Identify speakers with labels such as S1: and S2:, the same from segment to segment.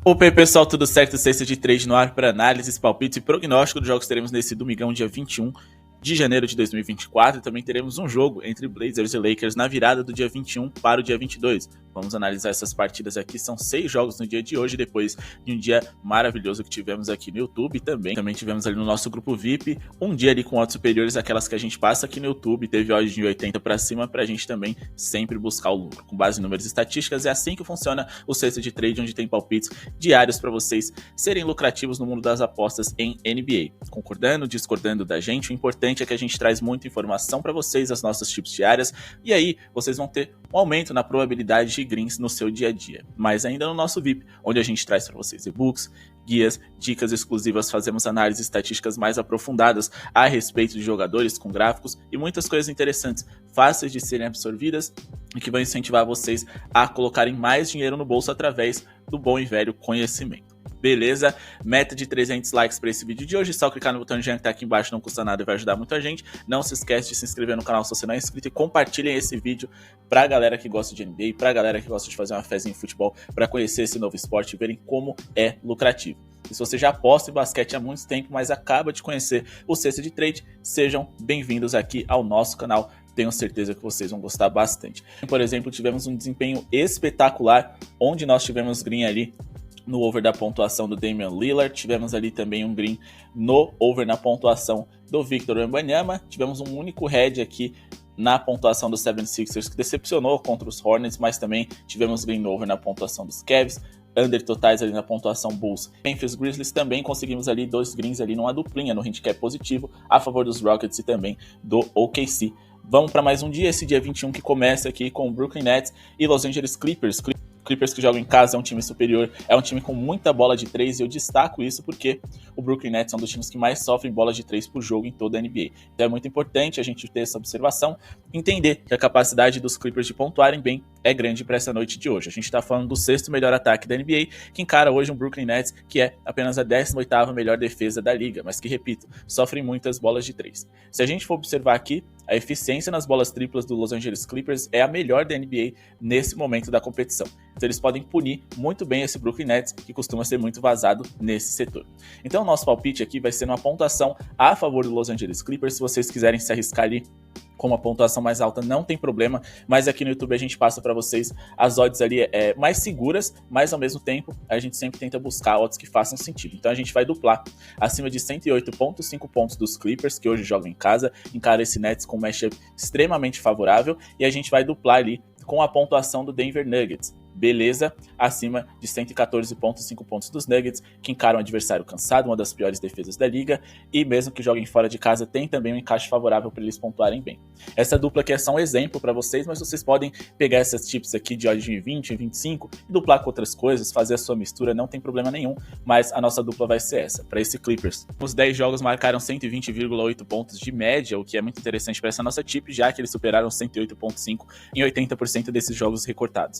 S1: Opa aí pessoal, tudo certo? Sexta de trade no ar para análises, palpites e prognóstico dos jogos que teremos nesse domingão, dia 21 de janeiro de 2024. E também teremos um jogo entre Blazers e Lakers na virada do dia 21 para o dia 22. Vamos analisar essas partidas aqui, são 6 jogos no dia de hoje, depois de um dia maravilhoso que tivemos aqui no YouTube e também tivemos ali no nosso grupo VIP, um dia ali com odds superiores àquelas que a gente passa aqui no YouTube, teve odds de 80 para cima pra gente também sempre buscar o lucro. Com base em números e estatísticas, é assim que funciona o Sexta de Trade, onde tem palpites diários para vocês serem lucrativos no mundo das apostas em NBA. Concordando, discordando da gente, o importante é que a gente traz muita informação para vocês, as nossas tips diárias, e aí vocês vão ter um aumento na probabilidade de greens no seu dia a dia. Mas ainda no nosso VIP, onde a gente traz para vocês e-books, guias, dicas exclusivas, fazemos análises estatísticas mais aprofundadas a respeito de jogadores com gráficos e muitas coisas interessantes, fáceis de serem absorvidas e que vão incentivar vocês a colocarem mais dinheiro no bolso através do bom e velho conhecimento. Beleza? Meta de 300 likes para esse vídeo de hoje, só clicar no botão de joinha que tá aqui embaixo, não custa nada e vai ajudar muito a gente. Não se esquece de se inscrever no canal se você não é inscrito e compartilhem esse vídeo pra galera que gosta de NBA, pra galera que gosta de fazer uma fezinha em futebol, para conhecer esse novo esporte e verem como é lucrativo. E se você já aposta em basquete há muito tempo, mas acaba de conhecer o Sexta de Trade, sejam bem-vindos aqui ao nosso canal. Tenho certeza que vocês vão gostar bastante. Por exemplo, tivemos um desempenho espetacular, onde nós tivemos green ali no over da pontuação do Damian Lillard, tivemos ali também um green no over na pontuação do Victor Wembanyama, tivemos um único head aqui na pontuação dos 76ers que decepcionou contra os Hornets, mas também tivemos green over na pontuação dos Cavs, under totais ali na pontuação Bulls. Memphis Grizzlies também conseguimos ali 2 greens ali numa duplinha no handicap positivo a favor dos Rockets e também do OKC. Vamos para mais um dia, esse dia 21 que começa aqui com o Brooklyn Nets e Los Angeles Clippers. Clippers que jogam em casa, é um time superior, é um time com muita bola de 3 e eu destaco isso porque o Brooklyn Nets é um dos times que mais sofrem bolas de 3 por jogo em toda a NBA. Então é muito importante a gente ter essa observação, entender que a capacidade dos Clippers de pontuarem bem é grande para essa noite de hoje. A gente está falando do 6º melhor ataque da NBA, que encara hoje um Brooklyn Nets que é apenas a 18ª melhor defesa da liga, mas que, repito, sofrem muitas bolas de 3. Se a gente for observar aqui, a eficiência nas bolas triplas do Los Angeles Clippers é a melhor da NBA nesse momento da competição. Então eles podem punir muito bem esse Brooklyn Nets, que costuma ser muito vazado nesse setor. Então o nosso palpite aqui vai ser uma pontuação a favor do Los Angeles Clippers. Se vocês quiserem se arriscar ali com uma pontuação mais alta, não tem problema, mas aqui no YouTube a gente passa para vocês as odds ali mais seguras, mas ao mesmo tempo a gente sempre tenta buscar odds que façam sentido. Então a gente vai duplar acima de 108,5 pontos dos Clippers, que hoje jogam em casa, encara esse Nets com um matchup extremamente favorável, e a gente vai duplar ali com a pontuação do Denver Nuggets. Beleza, acima de 114,5 pontos dos Nuggets, que encaram um adversário cansado, uma das piores defesas da liga, e mesmo que joguem fora de casa, tem também um encaixe favorável para eles pontuarem bem. Essa dupla aqui é só um exemplo para vocês, mas vocês podem pegar essas tips aqui de odds de 20, 25 e duplar com outras coisas, fazer a sua mistura, não tem problema nenhum, mas a nossa dupla vai ser essa, para esse Clippers. Os 10 jogos marcaram 120,8 pontos de média, o que é muito interessante para essa nossa tip, já que eles superaram 108,5 em 80% desses jogos recortados.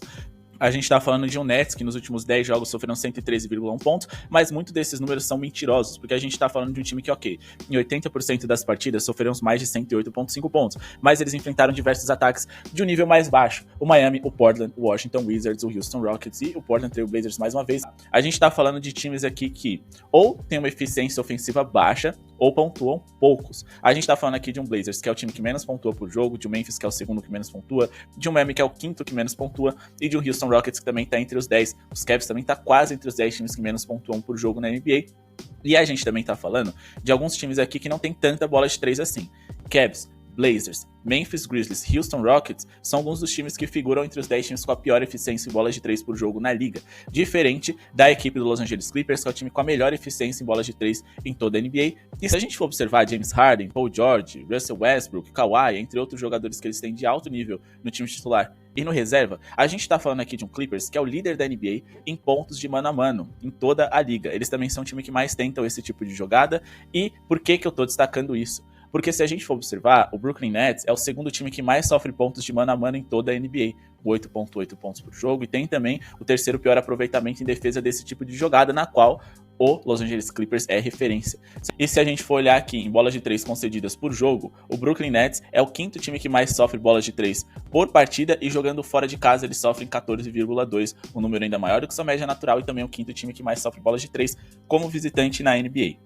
S1: A gente tá falando de um Nets que nos últimos 10 jogos sofreram 113,1 pontos, mas muitos desses números são mentirosos, porque a gente tá falando de um time que, ok, em 80% das partidas sofreram mais de 108,5 pontos, mas eles enfrentaram diversos ataques de um nível mais baixo. O Miami, o Portland, o Washington Wizards, o Houston Rockets e o Portland Trail Blazers mais uma vez. A gente tá falando de times aqui que ou tem uma eficiência ofensiva baixa, ou pontuam poucos. A gente tá falando aqui de um Blazers, que é o time que menos pontua por jogo, de um Memphis, que é o segundo que menos pontua, de um Miami, que é o quinto que menos pontua, e de um Houston Rockets, que também tá entre os 10. Os Cavs também tá quase entre os 10 times que menos pontuam por jogo na NBA. E a gente também tá falando de alguns times aqui que não tem tanta bola de 3 assim. Cavs, Blazers, Memphis Grizzlies, Houston Rockets são alguns dos times que figuram entre os 10 times com a pior eficiência em bolas de 3 por jogo na liga, diferente da equipe do Los Angeles Clippers, que é o time com a melhor eficiência em bolas de 3 em toda a NBA. E se a gente for observar James Harden, Paul George, Russell Westbrook, Kawhi, entre outros jogadores que eles têm de alto nível no time titular e no reserva, a gente tá falando aqui de um Clippers que é o líder da NBA em pontos de mano a mano em toda a liga. Eles também são o time que mais tentam esse tipo de jogada. E por que eu tô destacando isso? Porque se a gente for observar, o Brooklyn Nets é o segundo time que mais sofre pontos de mano a mano em toda a NBA, 8,8 pontos por jogo, e tem também o terceiro pior aproveitamento em defesa desse tipo de jogada, na qual o Los Angeles Clippers é referência. E se a gente for olhar aqui em bolas de 3 concedidas por jogo, o Brooklyn Nets é o quinto time que mais sofre bolas de 3 por partida, e jogando fora de casa eles sofrem 14,2, um número ainda maior do que sua média natural, e também o quinto time que mais sofre bolas de 3 como visitante na NBA.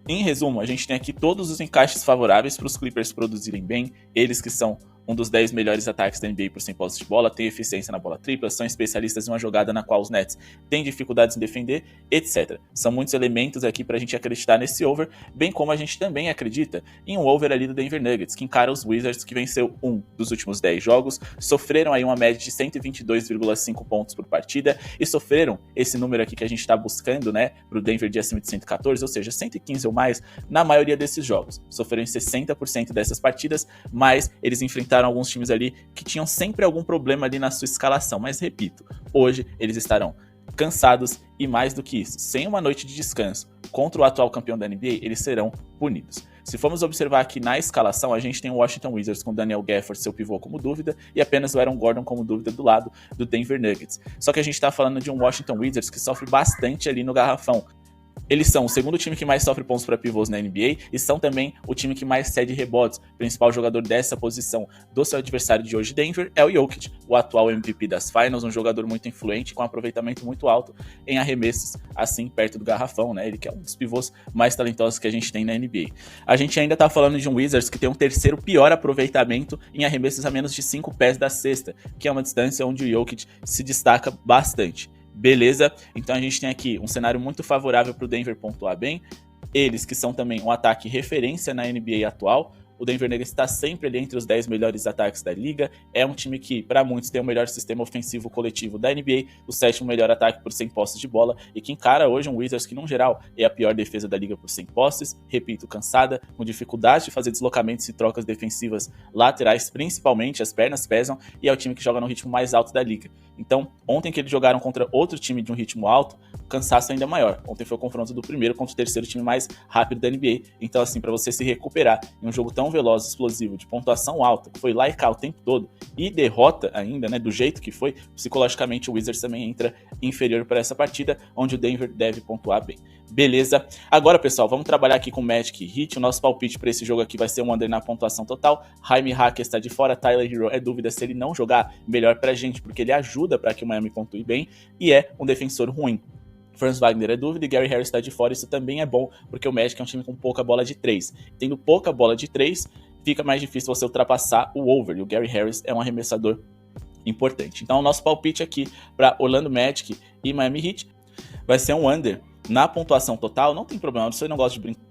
S1: Em resumo, a gente tem aqui todos os encaixes favoráveis para os Clippers produzirem bem, eles que são um dos 10 melhores ataques da NBA por 100 posses de bola, tem eficiência na bola tripla, são especialistas em uma jogada na qual os Nets têm dificuldades em defender, etc. São muitos elementos aqui pra gente acreditar nesse over, bem como a gente também acredita em um over ali do Denver Nuggets, que encara os Wizards, que venceu um dos últimos 10 jogos, sofreram aí uma média de 122,5 pontos por partida, e sofreram esse número aqui que a gente tá buscando, né, pro Denver de acima de 114, ou seja, 115 ou mais na maioria desses jogos. Sofreram em 60% dessas partidas, mas eles enfrentaram alguns times ali que tinham sempre algum problema ali na sua escalação, mas repito, hoje eles estarão cansados e, mais do que isso, sem uma noite de descanso contra o atual campeão da NBA, eles serão punidos. Se formos observar aqui na escalação, a gente tem o Washington Wizards com Daniel Gafford, seu pivô, como dúvida, e apenas o Aaron Gordon como dúvida do lado do Denver Nuggets. Só que a gente está falando de um Washington Wizards que sofre bastante ali no garrafão. Eles são o segundo time que mais sofre pontos para pivôs na NBA e são também o time que mais cede rebotes. O principal jogador dessa posição do seu adversário de hoje, Denver, é o Jokic, o atual MVP das Finals, um jogador muito influente, com aproveitamento muito alto em arremessos, assim, perto do garrafão, né? Ele que é um dos pivôs mais talentosos que a gente tem na NBA. A gente ainda tá falando de um Wizards que tem um terceiro pior aproveitamento em arremessos a menos de 5 pés da cesta, que é uma distância onde o Jokic se destaca bastante. Beleza? Então a gente tem aqui um cenário muito favorável para o Denver pontuar bem. Eles que são também um ataque referência na NBA atual. O Denver Nuggets está sempre ali entre os 10 melhores ataques da liga. É um time que, para muitos, tem o melhor sistema ofensivo coletivo da NBA, o sétimo melhor ataque por 100 posses de bola, e que encara hoje um Wizards que, no geral, é a pior defesa da liga por 100 posses. Repito, cansada, com dificuldade de fazer deslocamentos e trocas defensivas laterais, principalmente as pernas pesam, e é o time que joga no ritmo mais alto da liga. Então, ontem que eles jogaram contra outro time de um ritmo alto, o cansaço ainda maior. Ontem foi o confronto do primeiro contra o terceiro time mais rápido da NBA. Então, assim, para você se recuperar em um jogo tão veloz, explosivo, de pontuação alta, que foi lá e cá o tempo todo, e derrota ainda, né, do jeito que foi, psicologicamente o Wizards também entra inferior para essa partida, onde o Denver deve pontuar bem. Beleza? Agora, pessoal, vamos trabalhar aqui com Magic e Heat. O nosso palpite para esse jogo aqui vai ser um under na pontuação total. Jaime Hacker está de fora, Tyler Hero é dúvida se ele não jogar, melhor pra gente, porque ele ajuda para que o Miami pontue bem, e é um defensor ruim. Franz Wagner é dúvida e Gary Harris está de fora, isso também é bom, porque o Magic é um time com pouca bola de 3. Tendo pouca bola de 3, fica mais difícil você ultrapassar o over, e o Gary Harris é um arremessador importante. Então o nosso palpite aqui para Orlando Magic e Miami Heat vai ser um under na pontuação total. Não tem problema, se você não gosta de brincar.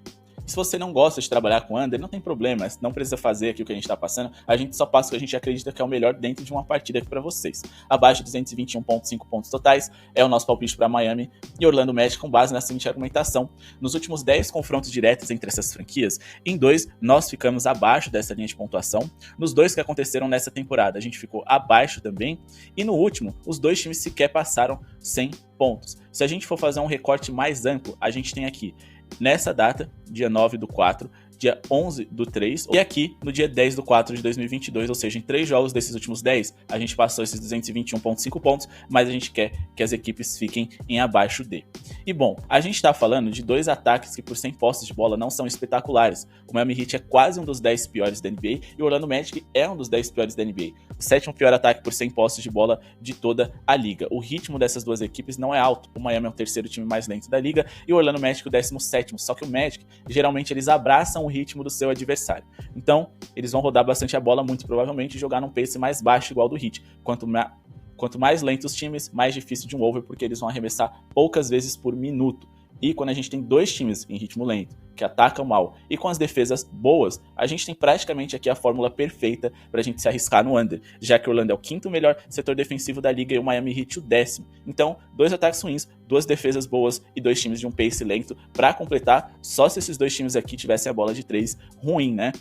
S1: Se você não gosta de trabalhar com under, não tem problema, não precisa fazer aqui o que a gente está passando, a gente só passa o que a gente acredita que é o melhor dentro de uma partida aqui para vocês. Abaixo de 221,5 pontos totais é o nosso palpite para Miami e Orlando Magic, com base na seguinte argumentação: nos últimos 10 confrontos diretos entre essas franquias, em 2 nós ficamos abaixo dessa linha de pontuação, nos 2 que aconteceram nessa temporada a gente ficou abaixo também, e no último os 2 times sequer passaram 100 pontos. Se a gente for fazer um recorte mais amplo, a gente tem aqui nessa data, dia 9/4, dia 11/3, e aqui no dia 10/4 de 2022, ou seja, em 3 jogos desses últimos 10, a gente passou esses 221,5 pontos, mas a gente quer que as equipes fiquem em abaixo de. E bom, a gente tá falando de 2 ataques que por 100 posses de bola não são espetaculares. O Miami Heat é quase um dos 10 piores da NBA e o Orlando Magic é um dos 10 piores da NBA. O 7º pior ataque por 100 posses de bola de toda a liga. O ritmo dessas duas equipes não é alto. O Miami é o 3º time mais lento da liga e o Orlando Magic o 17º. Só que o Magic, geralmente, eles abraçam o ritmo do seu adversário. Então, eles vão rodar bastante a bola, muito provavelmente, e jogar num pace mais baixo, igual do Heat. Quanto mais lentos os times, mais difícil de um over, porque eles vão arremessar poucas vezes por minuto. E quando a gente tem 2 times em ritmo lento, que atacam mal, e com as defesas boas, a gente tem praticamente aqui a fórmula perfeita para a gente se arriscar no under, já que o Orlando é o 5º melhor setor defensivo da liga e o Miami Heat o 10º. Então, 2 ataques ruins, 2 defesas boas e 2 times de um pace lento para completar, só se esses 2 times aqui tivessem a bola de 3 ruim, né?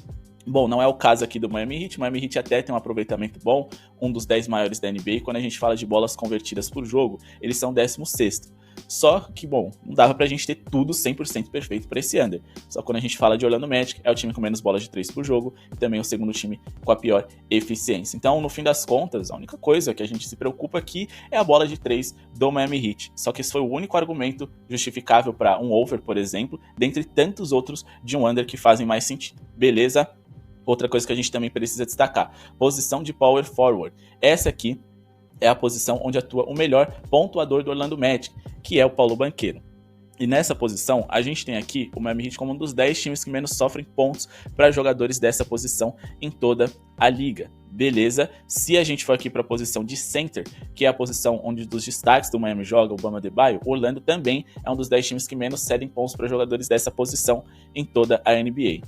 S1: Bom, não é o caso aqui do Miami Heat. O Miami Heat até tem um aproveitamento bom, um dos 10 maiores da NBA. Quando a gente fala de bolas convertidas por jogo, eles são 16º. Só que, bom, não dava pra gente ter tudo 100% perfeito para esse under. Só quando a gente fala de Orlando Magic, é o time com menos bolas de 3 por jogo e também o segundo time com a pior eficiência. Então, no fim das contas, a única coisa que a gente se preocupa aqui é a bola de 3 do Miami Heat. Só que esse foi o único argumento justificável para um over, por exemplo, dentre tantos outros de um under que fazem mais sentido. Beleza? Outra coisa que a gente também precisa destacar, posição de power forward. Essa aqui é a posição onde atua o melhor pontuador do Orlando Magic, que é o Paulo Banchero. E nessa posição, a gente tem aqui o Miami Heat como um dos 10 times que menos sofrem pontos para jogadores dessa posição em toda a liga. Beleza? Se a gente for aqui para a posição de center, que é a posição onde dos destaques do Miami joga, o Bam Adebayo, o Orlando também é um dos 10 times que menos cedem pontos para jogadores dessa posição em toda a NBA.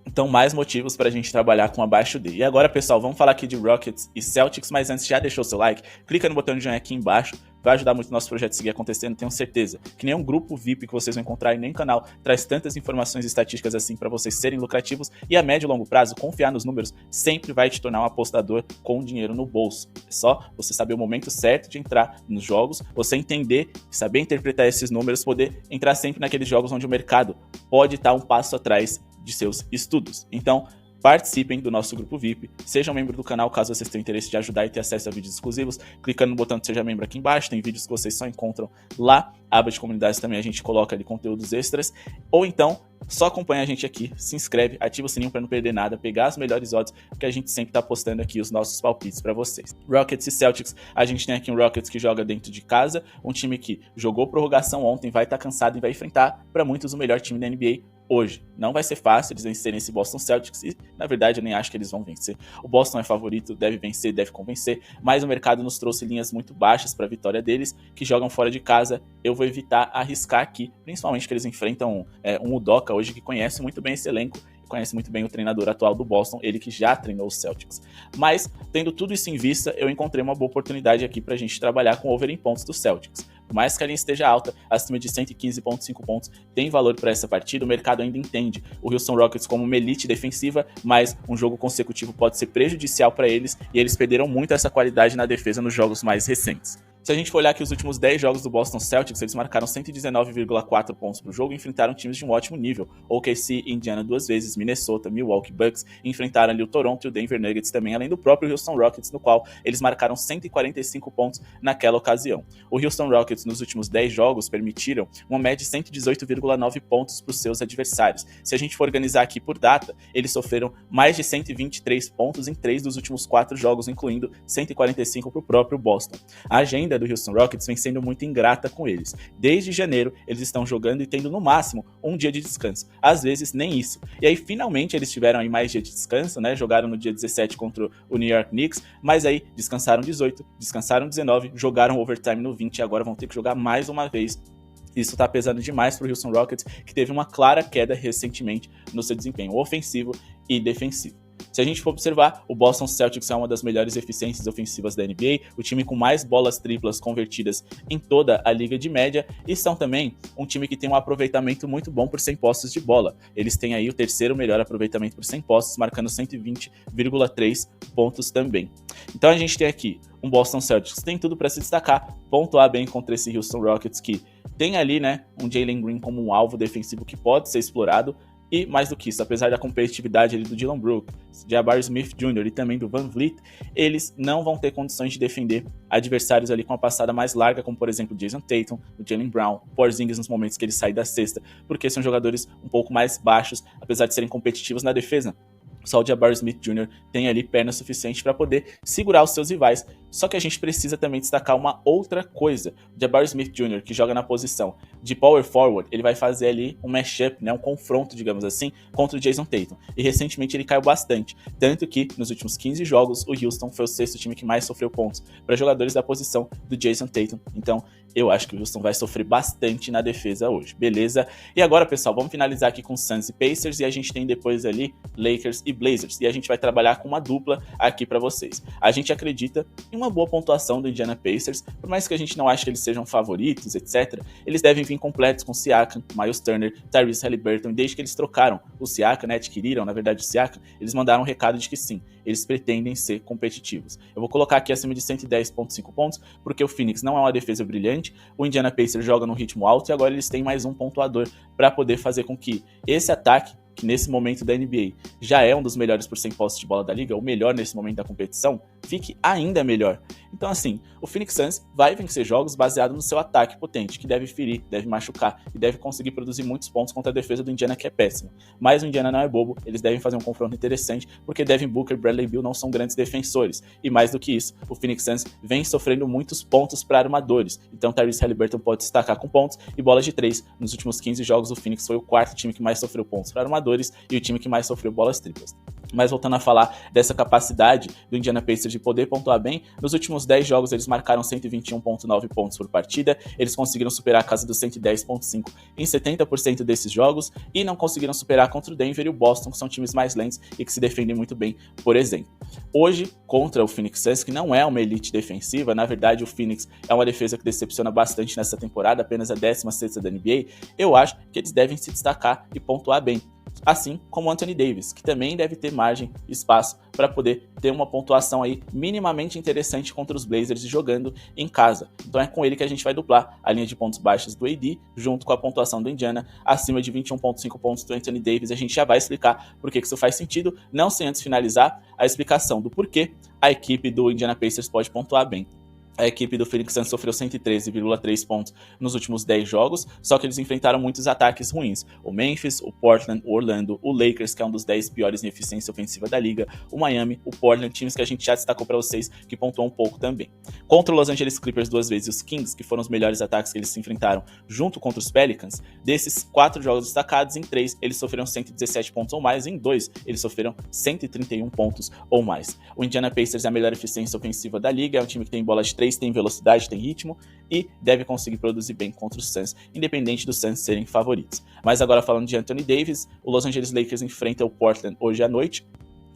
S1: Então, mais motivos para a gente trabalhar com abaixo D. E agora, pessoal, vamos falar aqui de Rockets e Celtics, mas antes, já deixou seu like? Clica no botão de joinha aqui embaixo, vai ajudar muito o nosso projeto a seguir acontecendo, tenho certeza que nenhum grupo VIP que vocês vão encontrar e nem canal traz tantas informações e estatísticas assim para vocês serem lucrativos, e a médio e longo prazo, confiar nos números sempre vai te tornar um apostador com dinheiro no bolso. É só você saber o momento certo de entrar nos jogos, você entender, saber interpretar esses números, poder entrar sempre naqueles jogos onde o mercado pode estar um passo atrás de seus estudos. Então, participem do nosso grupo VIP, sejam membro do canal caso vocês tenham interesse de ajudar e ter acesso a vídeos exclusivos, clicando no botão de seja membro aqui embaixo, tem vídeos que vocês só encontram lá, a aba de comunidades também a gente coloca ali conteúdos extras, ou então, só acompanha a gente aqui, se inscreve, ativa o sininho para não perder nada, pegar as melhores odds, porque a gente sempre tá postando aqui os nossos palpites para vocês. Rockets e Celtics, a gente tem aqui um Rockets que joga dentro de casa, um time que jogou prorrogação ontem, vai estar cansado e vai enfrentar, para muitos, o melhor time da NBA hoje. Não vai ser fácil eles vencerem esse Boston Celtics e, na verdade, eu nem acho que eles vão vencer. O Boston é favorito, deve vencer, deve convencer, mas o mercado nos trouxe linhas muito baixas para a vitória deles, que jogam fora de casa. Eu vou evitar arriscar aqui, principalmente que eles enfrentam um Udoka hoje que conhece muito bem esse elenco, conhece muito bem o treinador atual do Boston, ele que já treinou os Celtics. Mas, tendo tudo isso em vista, eu encontrei uma boa oportunidade aqui pra gente trabalhar com over em pontos do Celtics. Por mais que a linha esteja alta, acima de 115,5 pontos, tem valor para essa partida, o mercado ainda entende o Houston Rockets como uma elite defensiva, mas um jogo consecutivo pode ser prejudicial para eles, e eles perderam muito essa qualidade na defesa nos jogos mais recentes. Se a gente for olhar aqui os últimos 10 jogos do Boston Celtics, eles marcaram 119,4 pontos por jogo e enfrentaram times de um ótimo nível. OKC, Indiana 2 vezes, Minnesota, Milwaukee Bucks, enfrentaram ali o Toronto e o Denver Nuggets também, além do próprio Houston Rockets, no qual eles marcaram 145 pontos naquela ocasião. O Houston Rockets nos últimos 10 jogos permitiram uma média de 118,9 pontos para os seus adversários. Se a gente for organizar aqui por data, eles sofreram mais de 123 pontos em 3 dos últimos 4 jogos, incluindo 145 para o próprio Boston. A agenda do Houston Rockets vem sendo muito ingrata com eles. Desde janeiro, eles estão jogando e tendo no máximo um dia de descanso. Às vezes, nem isso. E aí, finalmente, eles tiveram aí mais dia de descanso, né? Jogaram no dia 17 contra o New York Knicks, mas aí descansaram 18, descansaram 19, jogaram overtime no 20 e agora vão ter que jogar mais uma vez. Isso tá pesando demais pro Houston Rockets, que teve uma clara queda recentemente no seu desempenho ofensivo e defensivo. Se a gente for observar, o Boston Celtics é uma das melhores eficiências ofensivas da NBA, o time com mais bolas triplas convertidas em toda a liga de média, e são também um time que tem um aproveitamento muito bom por 100 posses de bola. Eles têm aí o terceiro melhor aproveitamento por 100 posses, marcando 120,3 pontos também. Então a gente tem aqui um Boston Celtics que tem tudo para se destacar, pontuar bem contra esse Houston Rockets que tem ali, né, um Jalen Green como um alvo defensivo que pode ser explorado. E mais do que isso, apesar da competitividade ali do Dillon Brooks, Jabari Smith Jr. e também do Van Vliet, eles não vão ter condições de defender adversários ali com a passada mais larga, como por exemplo o Jason Tatum, o Jaylen Brown, o Porzingis nos momentos que ele sai da cesta, porque são jogadores um pouco mais baixos, apesar de serem competitivos na defesa. Só o Jabari Smith Jr. tem ali perna suficiente para poder segurar os seus rivais. Só que a gente precisa também destacar uma outra coisa. O Jabari Smith Jr., que joga na posição de power forward, ele vai fazer ali um matchup, né, um confronto, digamos assim, contra o Jason Tatum. E recentemente ele caiu bastante. Tanto que nos últimos 15 jogos, o Houston foi o sexto time que mais sofreu pontos para jogadores da posição do Jason Tatum. Então, eu acho que o Houston vai sofrer bastante na defesa hoje, beleza? E agora, pessoal, vamos finalizar aqui com Suns e Pacers, e a gente tem depois ali Lakers e Blazers, e a gente vai trabalhar com uma dupla aqui para vocês. A gente acredita em uma uma boa pontuação do Indiana Pacers, por mais que a gente não ache que eles sejam favoritos, etc., eles devem vir completos com Siakam, Miles Turner, Tyrese Haliburton, e desde que eles trocaram o Siakam, né, adquiriram, na verdade, o Siakam, eles mandaram um recado de que sim, eles pretendem ser competitivos. Eu vou colocar aqui acima de 110,5 pontos, porque o Phoenix não é uma defesa brilhante, o Indiana Pacers joga num ritmo alto e agora eles têm mais um pontuador para poder fazer com que esse ataque, que nesse momento da NBA já é um dos melhores por 100 posses de bola da liga, o melhor nesse momento da competição, fique ainda melhor. Então assim, o Phoenix Suns vai vencer jogos baseado no seu ataque potente, que deve ferir, deve machucar e deve conseguir produzir muitos pontos contra a defesa do Indiana, que é péssima. Mas o Indiana não é bobo, eles devem fazer um confronto interessante, porque Devin Booker e Bradley Beal não são grandes defensores. E mais do que isso, o Phoenix Suns vem sofrendo muitos pontos para armadores. Então Tyrese Haliburton pode destacar com pontos e bolas de 3. Nos últimos 15 jogos, o Phoenix foi o quarto time que mais sofreu pontos para armadores e o time que mais sofreu bolas triplas. Mas voltando a falar dessa capacidade do Indiana Pacers de poder pontuar bem, nos últimos 10 jogos eles marcaram 121,9 pontos por partida, eles conseguiram superar a casa dos 110,5 em 70% desses jogos e não conseguiram superar contra o Denver e o Boston, que são times mais lentos e que se defendem muito bem, por exemplo. Hoje, contra o Phoenix Suns, que não é uma elite defensiva, na verdade o Phoenix é uma defesa que decepciona bastante nessa temporada, apenas a 16ª da NBA, eu acho que eles devem se destacar e pontuar bem. Assim como o Anthony Davis, que também deve ter margem e espaço para poder ter uma pontuação aí minimamente interessante contra os Blazers jogando em casa. Então é com ele que a gente vai duplar a linha de pontos baixos do AD, junto com a pontuação do Indiana, acima de 21,5 pontos do Anthony Davis. A gente já vai explicar por que isso faz sentido, não sem antes finalizar a explicação do porquê a equipe do Indiana Pacers pode pontuar bem. A equipe do Phoenix Suns sofreu 113,3 pontos nos últimos 10 jogos, só que eles enfrentaram muitos ataques ruins. O Memphis, o Portland, o Orlando, o Lakers, que é um dos 10 piores em eficiência ofensiva da liga, o Miami, o Portland, times que a gente já destacou para vocês, que pontuam um pouco também. Contra o Los Angeles Clippers 2 vezes e os Kings, que foram os melhores ataques que eles se enfrentaram, junto contra os Pelicans, desses 4 jogos destacados, em 3 eles sofreram 117 pontos ou mais, em 2 eles sofreram 131 pontos ou mais. O Indiana Pacers é a melhor eficiência ofensiva da liga, é um time que tem bola de 3, tem velocidade, tem ritmo e deve conseguir produzir bem contra os Suns, independente dos Suns serem favoritos. Mas agora falando de Anthony Davis, o Los Angeles Lakers enfrenta o Portland hoje à noite.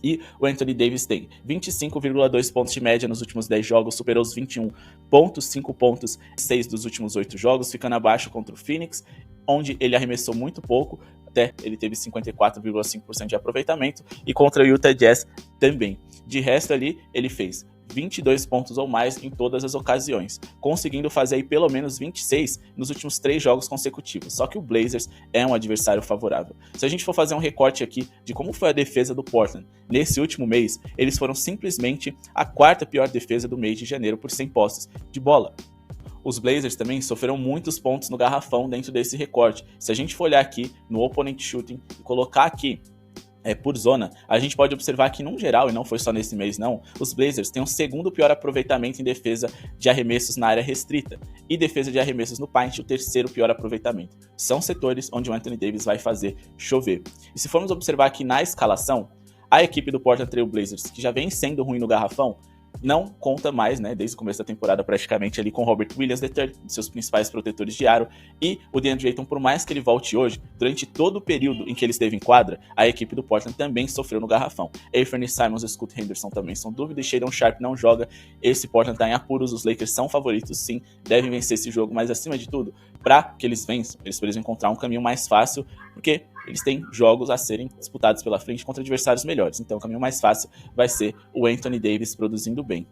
S1: E o Anthony Davis tem 25,2 pontos de média nos últimos 10 jogos, superou os 21,5 pontos, 6 dos últimos 8 jogos, ficando abaixo contra o Phoenix, onde ele arremessou muito pouco, até ele teve 54,5% de aproveitamento, e contra o Utah Jazz também. De resto ali, ele fez 22 pontos ou mais em todas as ocasiões, conseguindo fazer aí pelo menos 26 nos últimos 3 jogos consecutivos, só que o Blazers é um adversário favorável. Se a gente for fazer um recorte aqui de como foi a defesa do Portland nesse último mês, eles foram simplesmente a 4ª pior defesa do mês de janeiro por 100 posses de bola. Os Blazers também sofreram muitos pontos no garrafão dentro desse recorte. Se a gente for olhar aqui no opponent shooting e colocar aqui por zona, a gente pode observar que, num geral, e não foi só nesse mês não, os Blazers têm o 2º pior aproveitamento em defesa de arremessos na área restrita e defesa de arremessos no paint, o 3º pior aproveitamento. São setores onde o Anthony Davis vai fazer chover. E se formos observar aqui na escalação, a equipe do Portland Trail Blazers, que já vem sendo ruim no garrafão, não conta mais, né, desde o começo da temporada praticamente ali com Robert Williams III, seus principais protetores de aro, e o DeAndre Ayton, por mais que ele volte hoje, durante todo o período em que ele esteve em quadra, a equipe do Portland também sofreu no garrafão. Anthony Simons e Scoot Henderson também são dúvidas, Shadon Sharp não joga, esse Portland tá em apuros, os Lakers são favoritos sim, devem vencer esse jogo, mas acima de tudo, para que eles vençam, eles precisam encontrar um caminho mais fácil, porque eles têm jogos a serem disputados pela frente contra adversários melhores. Então o caminho mais fácil vai ser o Anthony Davis produzindo bem.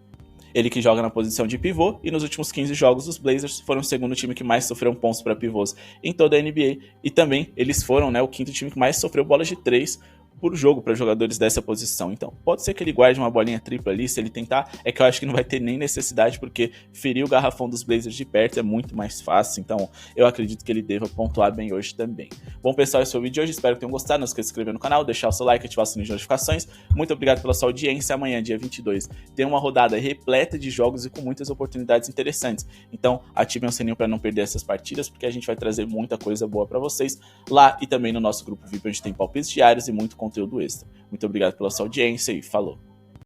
S1: Ele que joga na posição de pivô, e nos últimos 15 jogos os Blazers foram o 2º time que mais sofreu pontos para pivôs em toda a NBA. E também eles foram, né, o 5º time que mais sofreu bolas de 3 por jogo para jogadores dessa posição. Então, pode ser que ele guarde uma bolinha tripla ali, se ele tentar, é que eu acho que não vai ter nem necessidade, porque ferir o garrafão dos Blazers de perto é muito mais fácil, então eu acredito que ele deva pontuar bem hoje também. Bom, pessoal, esse foi o vídeo de hoje, espero que tenham gostado, não esqueça de se inscrever no canal, deixar o seu like, ativar o sininho de notificações. Muito obrigado pela sua audiência. Amanhã, dia 22, tem uma rodada repleta de jogos e com muitas oportunidades interessantes, então ativem o sininho para não perder essas partidas, porque a gente vai trazer muita coisa boa para vocês lá e também no nosso grupo VIP, onde tem palpites diários e muito conteúdo extra. Muito obrigado pela sua audiência e falou!